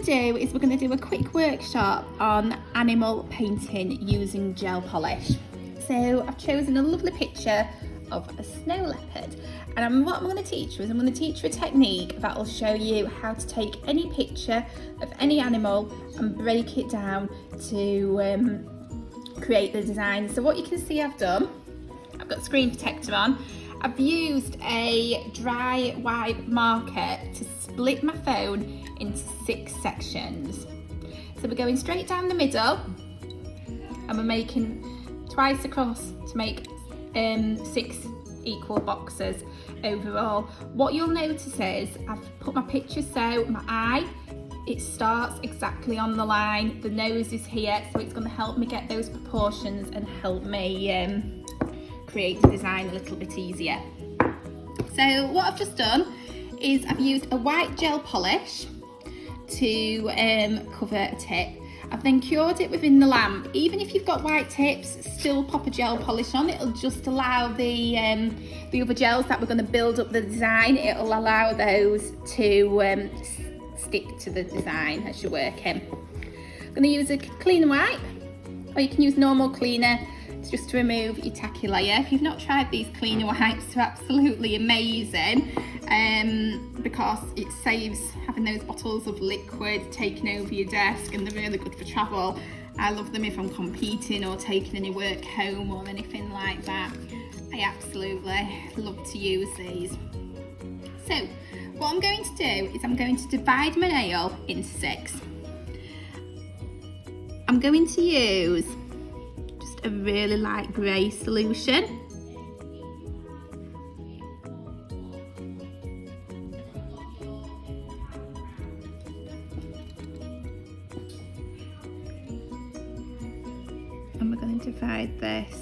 to do is we're going to do a quick workshop on animal painting using gel polish. So I've chosen a lovely picture of a snow leopard, and what I'm going to teach you is I'm going to teach you a technique that will show you how to take any picture of any animal and break it down to create the design. So what you can see I've done, I've got screen protector on. I've used a dry white marker to split my phone into 6 sections. So we're going straight down the middle and we're making twice across to make 6 equal boxes overall. What you'll notice is I've put my picture so my eye, it starts exactly on the line, the nose is here, so it's going to help me get those proportions and help me create the design a little bit easier. So what I've just done is I've used a white gel polish to cover a tip. I've then cured it within the lamp. Even if you've got white tips, still pop a gel polish on. It'll just allow the other gels that we're going to build up the design, it'll allow those to stick to the design as you're working. I'm going to use a cleaner wipe, or you can use normal cleaner just to remove your tacky layer. If you've not tried these cleaner wipes, they're absolutely amazing because it saves having those bottles of liquid taking over your desk, and they're really good for travel. I love them if I'm competing or taking any work home or anything like that. I absolutely love to use these. So what I'm going to do is I'm going to divide my nail into 6. I'm going to use a really light grey solution. And we're going to divide this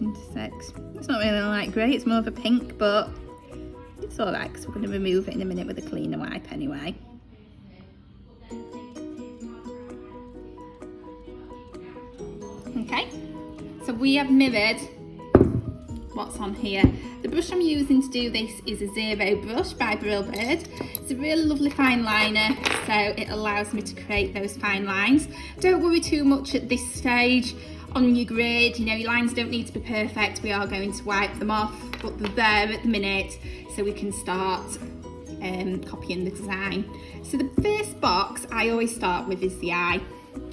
into 6. It's not really a light grey, it's more of a pink, but it's alright because we're going to remove it in a minute with a cleaner wipe anyway. Okay, so we have mirrored what's on here. The brush I'm using to do this is a 0 brush by Brillbird. It's a really lovely fine liner, so it allows me to create those fine lines. Don't worry too much at this stage on your grid, you know, your lines don't need to be perfect. We are going to wipe them off, but they're there at the minute, so we can start copying the design. So the first box I always start with is the eye.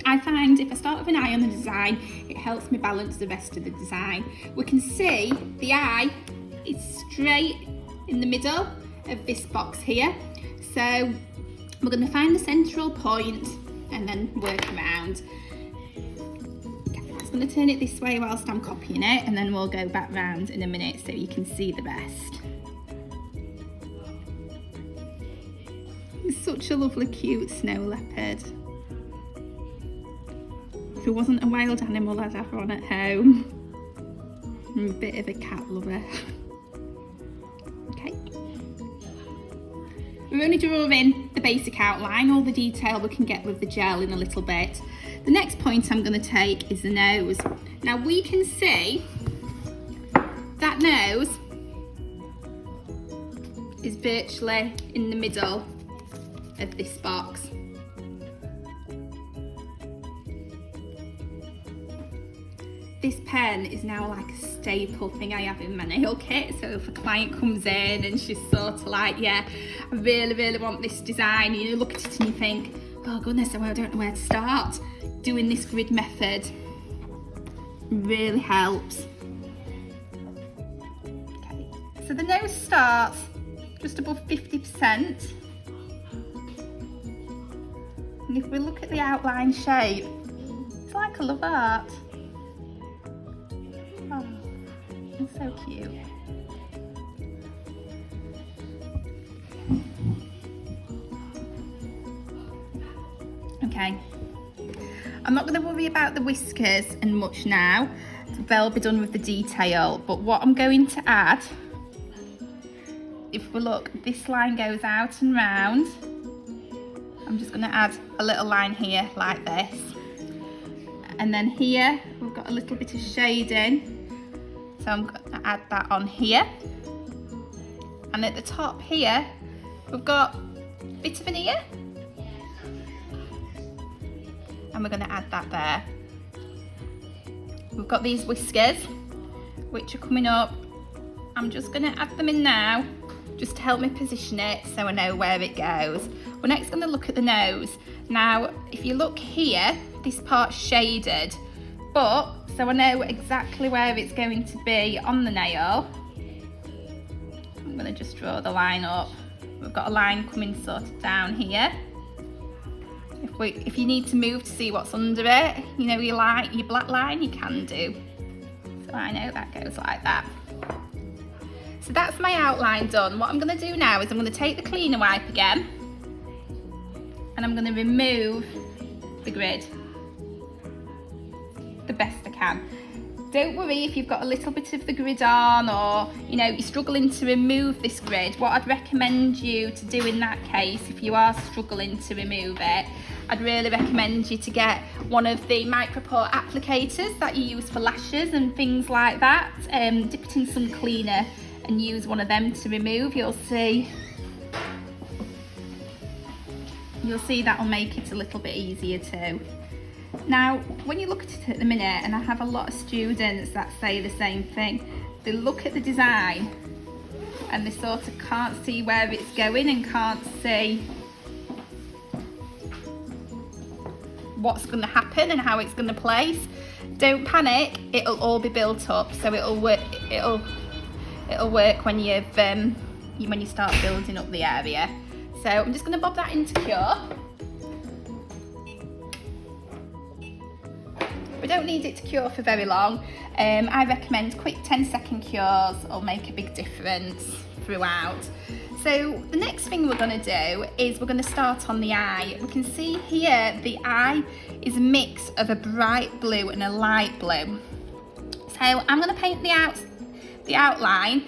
I find if I start with an eye on the design, it helps me balance the rest of the design. We can see the eye is straight in the middle of this box here. So we're going to find the central point and then work around. Okay, I'm just going to turn it this way whilst I'm copying it, and then we'll go back round in a minute so you can see the rest. It's such a lovely cute snow leopard. If it wasn't a wild animal I'd have one at home. I'm a bit of a cat lover. Okay. We're only drawing the basic outline, all the detail we can get with the gel in a little bit. The next point I'm going to take is the nose. Now we can see that nose is virtually in the middle of this box. This pen is now like a staple thing I have in my nail kit, so if a client comes in and she's sort of like, yeah, I really want this design, you look at it and you think, oh goodness, I don't know where to start. Doing this grid method really helps. Okay, so the nose starts just above 50%. And if we look at the outline shape, it's like a love art. Oh, it's so cute. Okay, I'm not going to worry about the whiskers and much now. They'll be done with the detail, but what I'm going to add, if we look, this line goes out and round. I'm just going to add a little line here like this, and then here we've got a little bit of shading, so I'm going to add that on here, and at the top here we've got bit of an ear. And we're going to add that there. We've got these whiskers, which are coming up. I'm just going to add them in now, just to help me position it so I know where it goes. We're next going to look at the nose. Now, if you look here, this part's shaded, but so I know exactly where it's going to be on the nail. I'm going to just draw the line up. We've got a line coming sort of down here. If you need to move to see what's under it, you know, your black line, you can do. So I know that goes like that. So that's my outline done. What I'm going to do now is I'm going to take the cleaner wipe again and I'm going to remove the grid the best I can. Don't worry if you've got a little bit of the grid on, or you know, you're struggling to remove this grid. What I'd recommend you to do in that case, if you are struggling to remove it, I'd really recommend you to get one of the micropore applicators that you use for lashes and things like that. Dip it in some cleaner and use one of them to remove. You'll see that'll make it a little bit easier too. Now, when you look at it at the minute, and I have a lot of students that say the same thing, they look at the design and they sort of can't see where it's going and can't see what's going to happen and how it's going to place. Don't panic, it'll all be built up, so it'll work when you start building up the area. So I'm just going to bob that into cure. We don't need it to cure for very long. I recommend quick 10-second cures will make a big difference throughout. So the next thing we're going to do is we're going to start on the eye. We can see here the eye is a mix of a bright blue and a light blue. So I'm going to paint the outline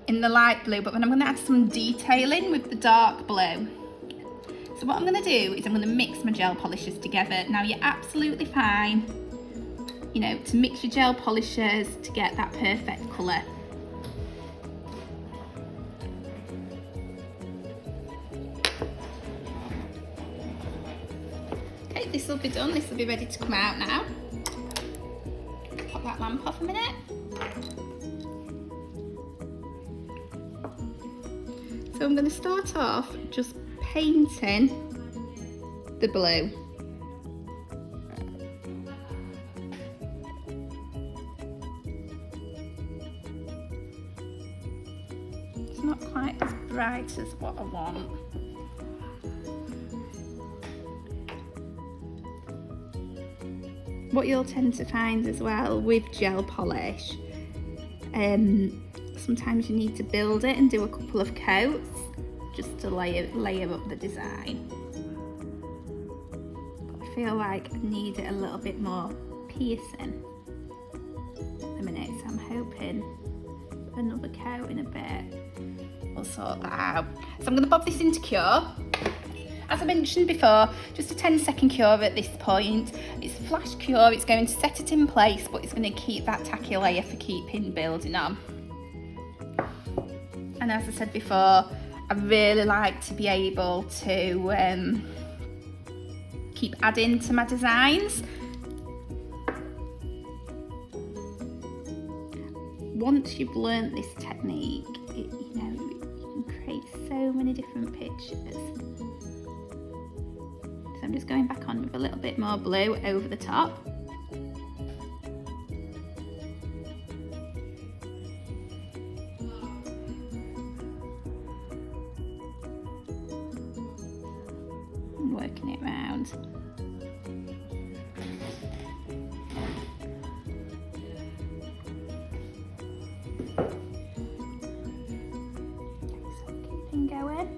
in the light blue, but then I'm going to add some detailing with the dark blue. So what I'm going to do is I'm going to mix my gel polishes together. Now you're absolutely fine, you know, to mix your gel polishes to get that perfect colour. Okay, this will be done, this will be ready to come out now. Pop that lamp off a minute. So I'm going to start off just painting the blue. It's not quite as bright as what I want. What you'll tend to find as well with gel polish, sometimes you need to build it and do a couple of coats just to layer up the design. But I feel like I need it a little bit more piercing at the minute, so I'm hoping another coat in a bit will sort that out. So I'm going to bob this into cure. As I mentioned before, just a 10-second cure at this point. It's a flash cure, it's going to set it in place, but it's going to keep that tacky layer for keeping building on. And as I said before, I really like to be able to keep adding to my designs. Once you've learnt this technique, you can create so many different pictures. So I'm just going back on with a little bit more blue over the top. And working it round. So keeping going.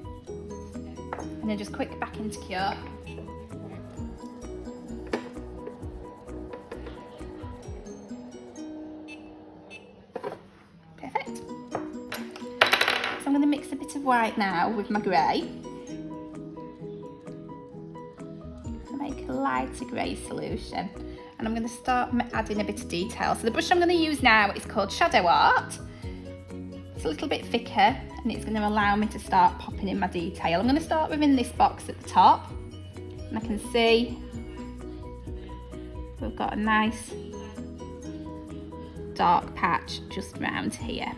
And then just quick back into cure. I'm going to mix a bit of white now with my grey to make a lighter grey solution, and I'm going to start adding a bit of detail. So the brush I'm going to use now is called Shadow Art. It's a little bit thicker and and it's going to allow me to start popping in my detail. I'm going to start within this box at the top, and I can see we've got a nice dark patch just around here.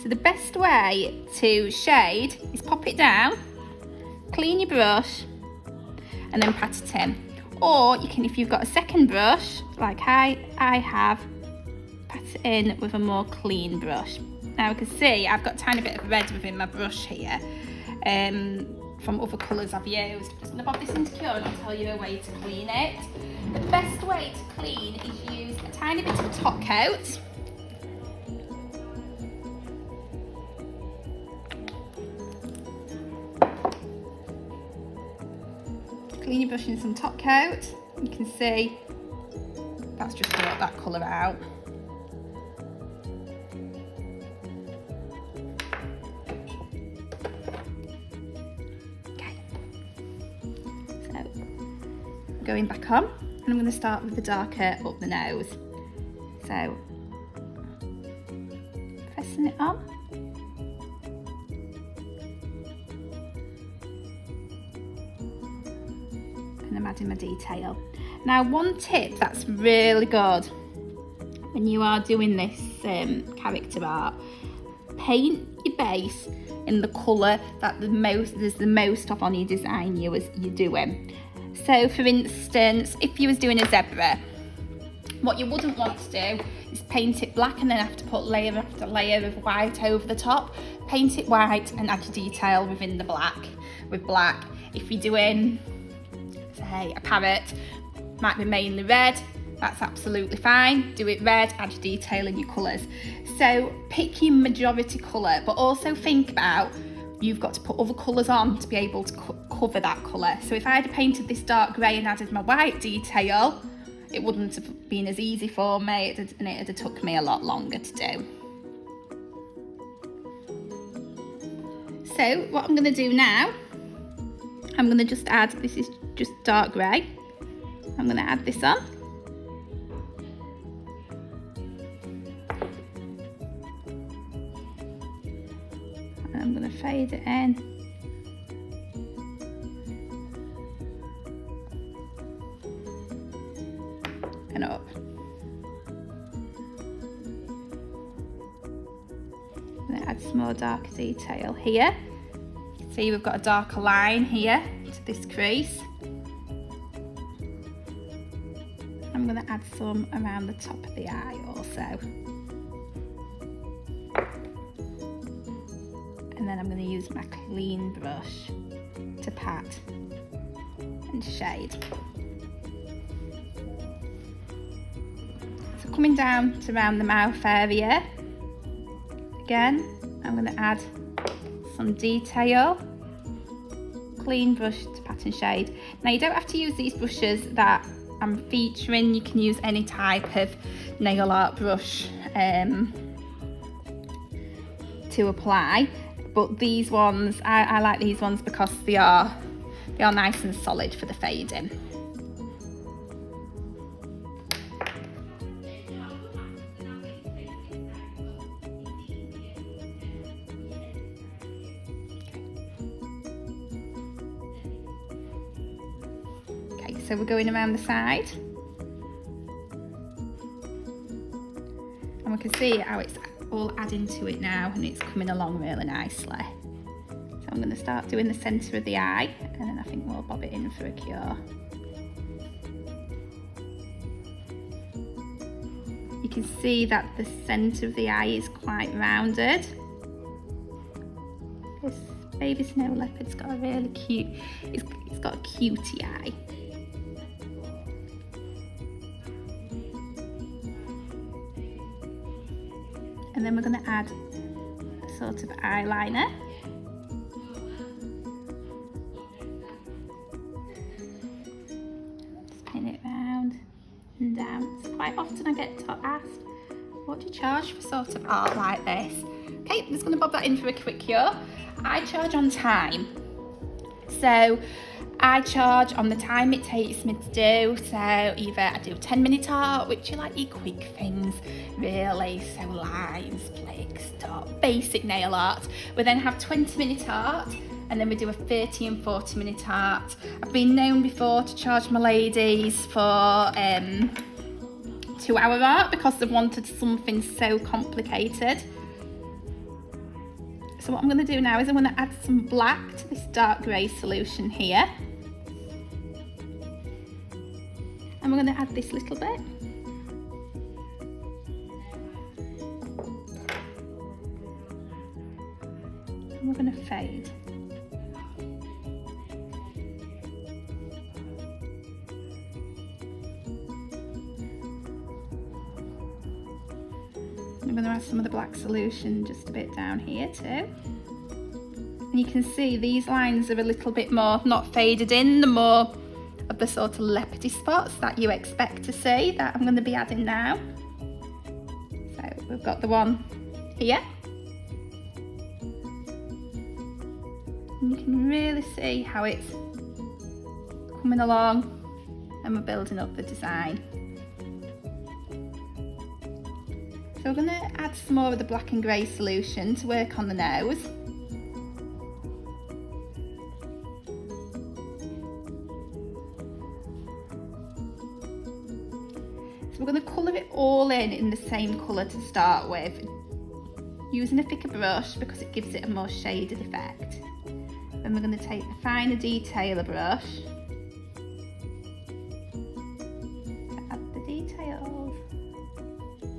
So the best way to shade is pop it down, clean your brush, and then pat it in. Or you can, if you've got a second brush, like I have, pat it in with a more clean brush. Now you can see I've got a tiny bit of red within my brush here from other colours I've used. I'm just going to pop this into Cure and I'll tell you a way to clean it. The best way to clean is use a tiny bit of top coat. Clean your brush in some top coat. You can see that's just brought that colour out. Okay, so going back on, and I'm going to start with the darker up the nose. So pressing it on. And I'm adding my detail. Now, one tip that's really good when you are doing this character art, paint your base in the colour that there's the most of on your design you're doing. So for instance, if you was doing a zebra, what you wouldn't want to do is paint it black and then have to put layer after layer of white over the top. Paint it white and add your detail within the black with black. If you're doing, say, a parrot, might be mainly red, that's absolutely fine. Do it red, add your detail and your colours. So pick your majority colour, but also think about you've got to put other colours on to be able to cover that colour. So if I had painted this dark grey and added my white detail, it wouldn't have been as easy for me, and it would have took me a lot longer to do. So what I'm going to do now, I'm going to just add, this is just dark grey, I'm going to add this on. And I'm going to fade it in. And up. I'm going to add some more darker detail here. See, we've got a darker line here to this crease. I'm going to add some around the top of the eye also. And then I'm going to use my clean brush to pat and shade. So coming down to around the mouth area, again, I'm going to add some detail, clean brush to pat and shade. Now you don't have to use these brushes that I'm featuring, you can use any type of nail art brush to apply, but these ones, I like these ones because they are nice and solid for the fading. So we're going around the side, and we can see how it's all adding to it now, and it's coming along really nicely. So I'm going to start doing the centre of the eye, and then I think we'll bob it in for a cure. You can see that the centre of the eye is quite rounded. This baby snow leopard's got a really cute, it's got a cutie eye. And then we're going to add a sort of eyeliner. Just pin it round and down. So quite often I get asked, what do you charge for sort of art like this? Okay, I'm just going to bob that in for a quick cure. I charge on time. So I charge on the time it takes me to do, so either I do 10-minute art, which are like your quick things really, so lines, flicks, stop, basic nail art. We then have 20-minute art, and then we do a 30 and 40-minute art. I've been known before to charge my ladies for 2-hour art because they've wanted something so complicated. So what I'm going to do now is I'm going to add some black to this dark grey solution here. And we're going to add this little bit. And we're going to fade. I'm going to add some of the black solution just a bit down here too. And you can see these lines are a little bit more not faded in, the more of the sort of leopardy spots that you expect to see that I'm going to be adding now. So we've got the one here. And you can really see how it's coming along and we're building up the design. So we're going to add some more of the black and grey solution to work on the nose. So we're going to colour it all in the same colour to start with, using a thicker brush because it gives it a more shaded effect. Then we're going to take the finer detailer brush to add the details.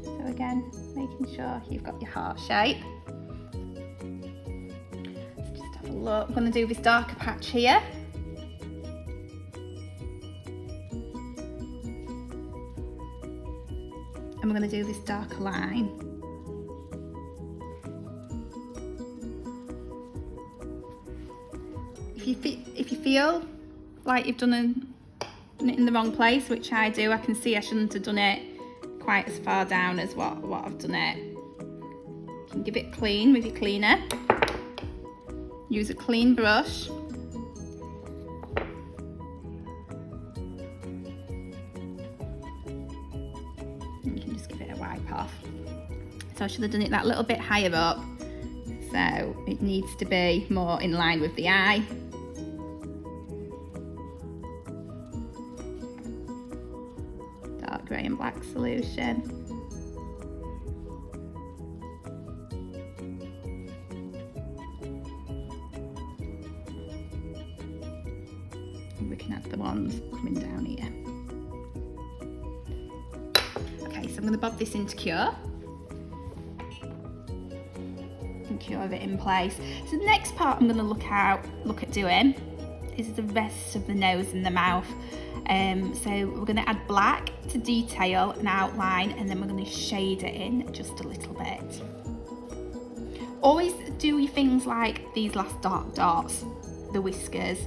So again, making sure you've got your heart shape. So just have a look. I'm going to do this darker patch here. And we're going to do this darker line. If you feel like you've done it in the wrong place, which I do, I can see I shouldn't have done it quite as far down as what I've done it. You can give it clean with your cleaner. Use a clean brush. And you can just give it a wipe off. So I should have done it that little bit higher up, so it needs to be more in line with the eye. Dark grey and black solution. And we can add the ones coming down here. Okay, so I'm going to bob this into cure. And cure it in place. So the next part I'm going to look at doing is the rest of the nose and the mouth. So we're going to add black to detail and outline, and then we're going to shade it in just a little bit. Always do your things like these last dark dots, the whiskers,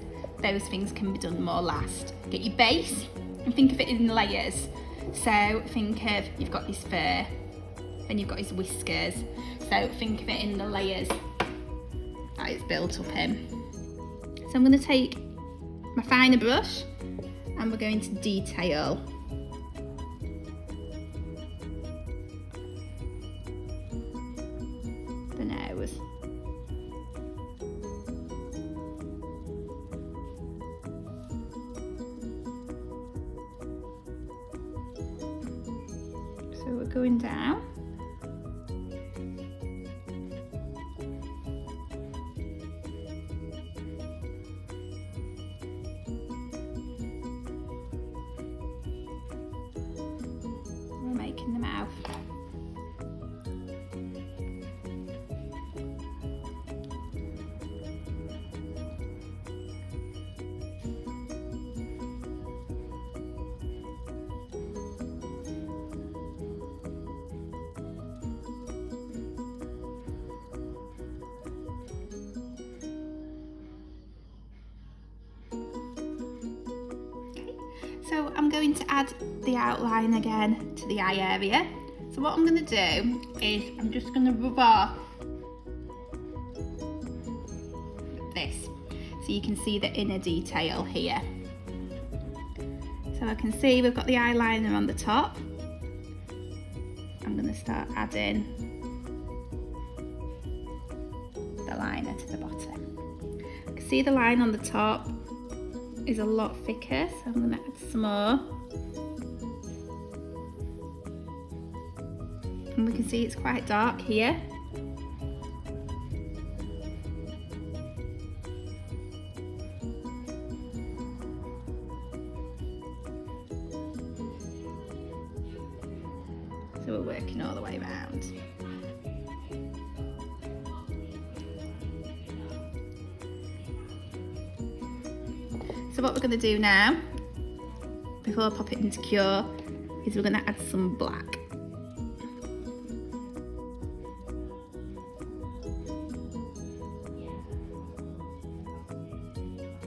those things can be done more last. Get your base and think of it in layers. So think of, you've got his fur, then you've got his whiskers. So think of it in the layers that it's built up in. So I'm going to take my finer brush and we're going to detail. The nose. So we're going down. Making the mouth. So I'm going to add the outline again to the eye area. So what I'm going to do is I'm just going to rub off this. so you can see the inner detail here. So I can see we've got the eyeliner on the top. I'm going to start adding the liner to the bottom. I can see the line on the top is a lot thicker, so I'm going to add some more. And we can see it's quite dark here. So we're working all the way around. So what we're going to do now, before I pop it into cure, is we're going to add some black.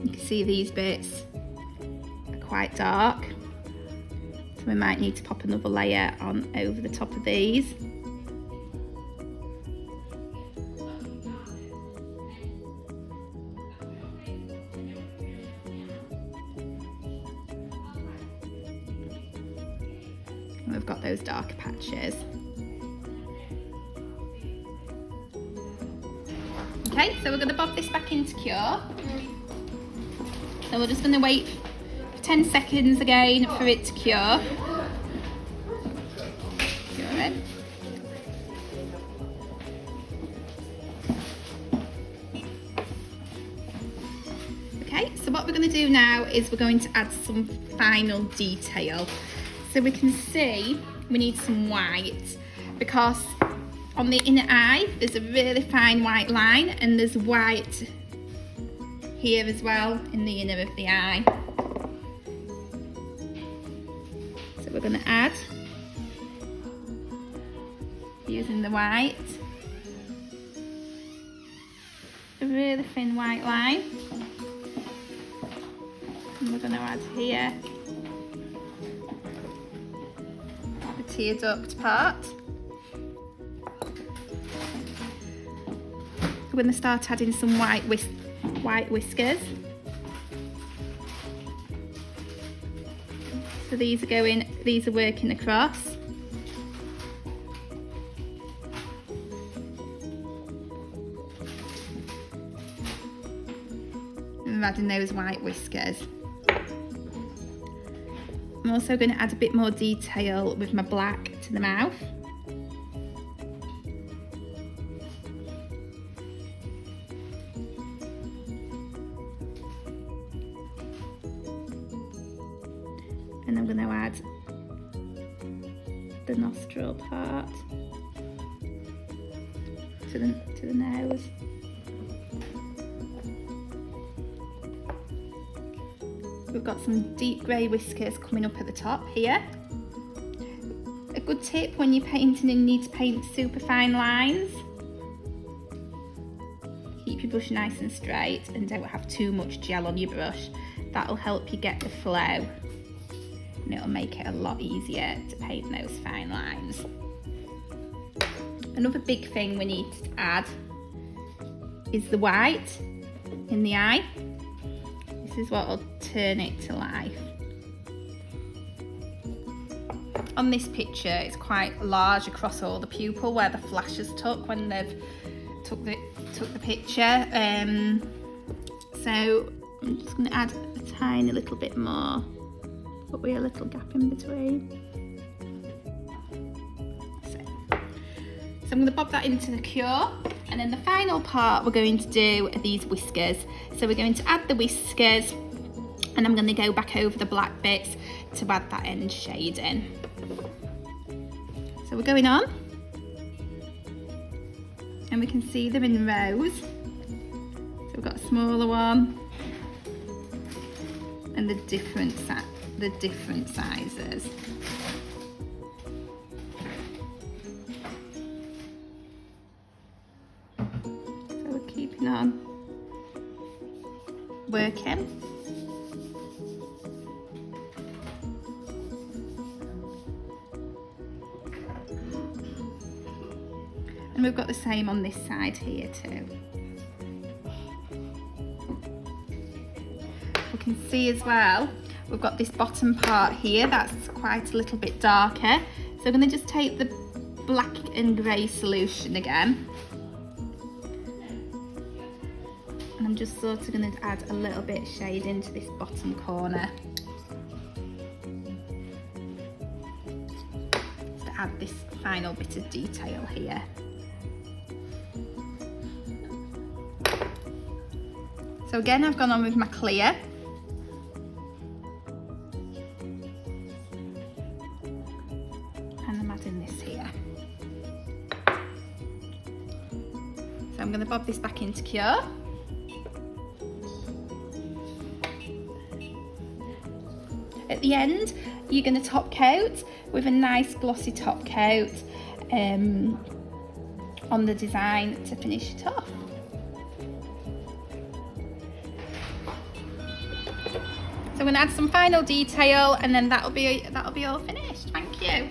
You can see these bits are quite dark, so we might need to pop another layer on over the top of these. And we've got those darker patches. Okay, so we're going to bob this back into cure. So we're just going to wait for 10 seconds again for it to cure. Cure it. Okay, so what we're going to do now is we're going to add some final detail. So we can see we need some white, because on the inner eye there's a really fine white line, and there's white here as well in the inner of the eye. So we're going to add, using the white, a really thin white line, and we're going to add here the tear duct part. We're going to start adding some white whiskers. So these are working across. And I'm adding those white whiskers. I'm also going to add a bit more detail with my black to the mouth. And I'm going to add the nostril part to the nose. We've got some deep grey whiskers coming up at the top here. A good tip when you're painting and you need to paint super fine lines, keep your brush nice and straight and don't have too much gel on your brush. That'll help you get the flow. And it'll make it a lot easier to paint those fine lines. Another big thing we need to add is the white in the eye. This is what will turn it to life. On this picture it's quite large across all the pupil where the flashes took when they've took the picture. So I'm just going to add a tiny little bit more. Put a little gap in between. So I'm going to bob that into the cure, and then the final part we're going to do are these whiskers. So we're going to add the whiskers, and I'm going to go back over the black bits to add that end shade in. So we're going on, and we can see them in rows. So we've got a smaller one and the different sizes. So we're keeping on working. And we've got the same on this side here too. can see as well, we've got this bottom part here that's quite a little bit darker. So I'm going to just take the black and grey solution again. And I'm just sort of going to add a little bit of shade into this bottom corner. Just to add this final bit of detail here. So again, I've gone on with my clear. And I'm adding this here. So I'm going to bob this back into cure. At the end, you're going to top coat with a nice glossy top coat on the design to finish it off. So I'm going to add some final detail, and then that'll be all finished. Thank you.